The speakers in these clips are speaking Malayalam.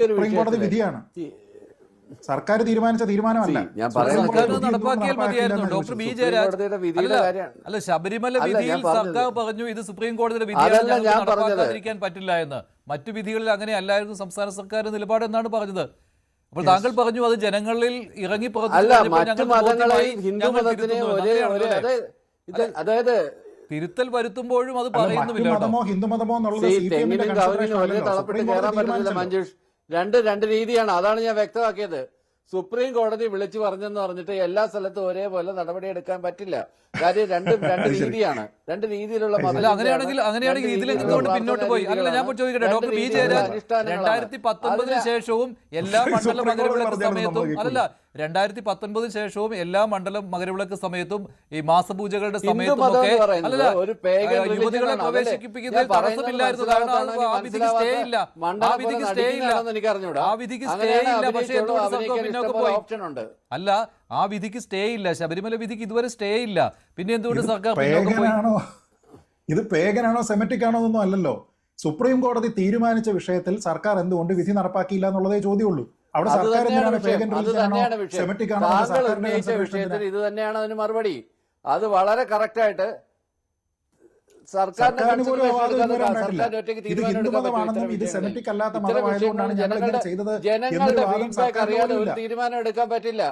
സുപ്രീം കോടതി വിധിയാണ്. സർക്കാർ തീരുമാനിച്ച തീരുമാനമല്ല. ഞാൻ നടപ്പാക്കിയാൽ മതിയായിരുന്നു. ഡോക്ടർ ബി ജയരാജ് അല്ല, ശബരിമല വിധിയിൽ സർക്കാർ പറഞ്ഞു ഇത് സുപ്രീം കോടതിയുടെ വിധിയാണ്, നടപ്പാക്കാതിരിക്കാൻ പറ്റില്ല എന്ന്. മറ്റു വിധികളിൽ അങ്ങനെ അല്ലായിരുന്നു സംസ്ഥാന സർക്കാർ നിലപാട് എന്നാണ് പറഞ്ഞത്. അപ്പോൾ താങ്കൾ പറഞ്ഞു അത് ജനങ്ങളിൽ ഇറങ്ങി അതായത് തിരുത്തൽ വരുത്തുമ്പോഴും അത് പറയുന്നുമില്ല. മഞ്ജുഷ്, രണ്ട് രീതിയാണ്. അതാണ് ഞാൻ വ്യക്തമാക്കിയത്. സുപ്രീം കോടതി വിളിച്ചു പറഞ്ഞെന്ന് പറഞ്ഞിട്ട് എല്ലാ സ്ഥലത്തും ഒരേപോലെ നടപടിയെടുക്കാൻ പറ്റില്ല. കാര്യം രണ്ട് രീതിയാണ്, രണ്ട് രീതിയിലുള്ള. അങ്ങനെയാണെങ്കിൽ ഇതിലെന്തുകൊണ്ട് പിന്നോട്ട് പോയി? അല്ല, ഞാൻ ചോദിക്കട്ടെ ഡോക്ടർ ബി ജയരാജ്, 2019 ശേഷവും എല്ലാ മണ്ഡല മകരവിളക്ക് സമയത്തും 2019 ശേഷവും എല്ലാ മണ്ഡലം മകരവിളക്ക് സമയത്തും ഈ മാസപൂജകളുടെ സമയത്തും ഒക്കെ യുവതികളെ പ്രവേശിപ്പിക്കുന്നതിൽ തടസ്സമില്ലായിരുന്നു. കാരണം ആ വിധിക്ക് സ്റ്റേ ഇല്ല, ആ വിധിക്ക് സ്റ്റേ ഇല്ല, ആ വിധിക്ക് സ്റ്റേ ഇല്ല. പക്ഷേ എന്തുകൊണ്ട് സർക്കാർ പിന്നോട്ട് പോയി? അല്ല, ആ വിധിക്ക് സ്റ്റേ ഇല്ല, ശബരിമല വിധിക്ക് ഇതുവരെ സ്റ്റേ ഇല്ല. പിന്നെ എന്തുകൊണ്ട് സർക്കാർ പിന്നോട്ട് പോയി? ഇത് പേഗനാണോ സെമറ്റിക് ആണോ എന്നൊന്നും അല്ലല്ലോ. സുപ്രീം കോടതി തീരുമാനിച്ച വിഷയത്തിൽ സർക്കാർ എന്തുകൊണ്ട് വിധി നടപ്പാക്കിയില്ല എന്നുള്ളതേ ചോദ്യമുള്ളൂ. അവിടെ സർക്കാർ വിഷയത്തിൽ ഇത് തന്നെയാണ് അതിന് മറുപടി. അത് വളരെ കറക്റ്റായിട്ട് ജനങ്ങളുടെ ഫീഡ്ബാക്ക് അറിയാതെ ഒരു തീരുമാനം എടുക്കാൻ പറ്റില്ല.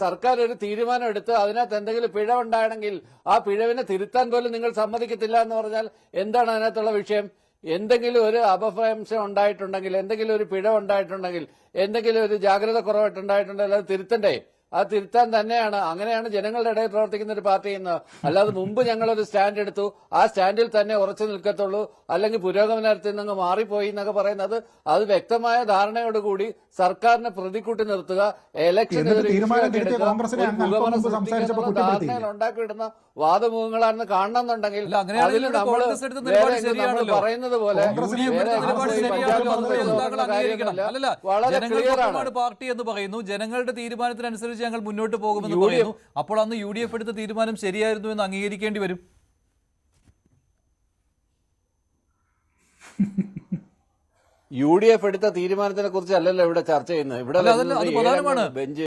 സർക്കാർ ഒരു തീരുമാനം എടുത്ത് അതിനകത്ത് എന്തെങ്കിലും പിഴവുണ്ടാണെങ്കിൽ ആ പിഴവിനെ തിരുത്താൻ പോലും നിങ്ങൾ സമ്മതിക്കത്തില്ല എന്ന് പറഞ്ഞാൽ എന്താണ് അതിനകത്തുള്ള വിഷയം? എന്തെങ്കിലും ഒരു അപഭ്രംശം ഉണ്ടായിട്ടുണ്ടെങ്കിൽ, എന്തെങ്കിലും ഒരു പിഴവ് ഉണ്ടായിട്ടുണ്ടെങ്കിൽ, എന്തെങ്കിലും ഒരു ജാഗ്രത കുറവായിട്ടുണ്ടായിട്ടുണ്ടെങ്കിൽ അത് തിരുത്തണ്ടേ? അത് തിരുത്താൻ തന്നെയാണ്. അങ്ങനെയാണ് ജനങ്ങളുടെ ഇടയിൽ പ്രവർത്തിക്കുന്ന ഒരു പാർട്ടി എന്ന്. അല്ലാതെ മുമ്പ് ഞങ്ങളൊരു സ്റ്റാൻഡ് എടുത്തു, ആ സ്റ്റാൻഡിൽ തന്നെ ഉറച്ചു നിൽക്കത്തുള്ളൂ, അല്ലെങ്കിൽ പുരോഗമനത്തിൽ നിന്ന് മാറിപ്പോയി എന്നൊക്കെ പറയുന്നത് അത് വ്യക്തമായ ധാരണയോടുകൂടി സർക്കാരിനെ പ്രതിക്കൂട്ടി നിർത്തുക, ഇലക്ഷന് ധാരണകൾ ഉണ്ടാക്കിയിടുന്ന വാദമുഖങ്ങളാണെന്ന് കാണണമെന്നുണ്ടെങ്കിൽ അതിൽ നമ്മൾ പറയുന്നത് പോലെ വളരെ ക്ലിയർ ആണ്. പാർട്ടി എന്ന് പറയുന്നു, ജനങ്ങളുടെ തീരുമാനത്തിനനുസരിച്ച് ഞങ്ങൾ മുന്നോട്ട് പോകുമെന്ന് പറയുന്നു. അപ്പോൾ അന്ന് UDF എടുത്ത തീരുമാനം ശരിയായിരുന്നു എന്ന് അംഗീകരിക്കേണ്ടി വരും. UDF എടുത്ത തീരുമാനത്തിനെ കുറിച്ച് അല്ലല്ലോ ഇവിടെ ചർച്ച ചെയ്യുന്നത്. ഇവിടെ ബെഞ്ച്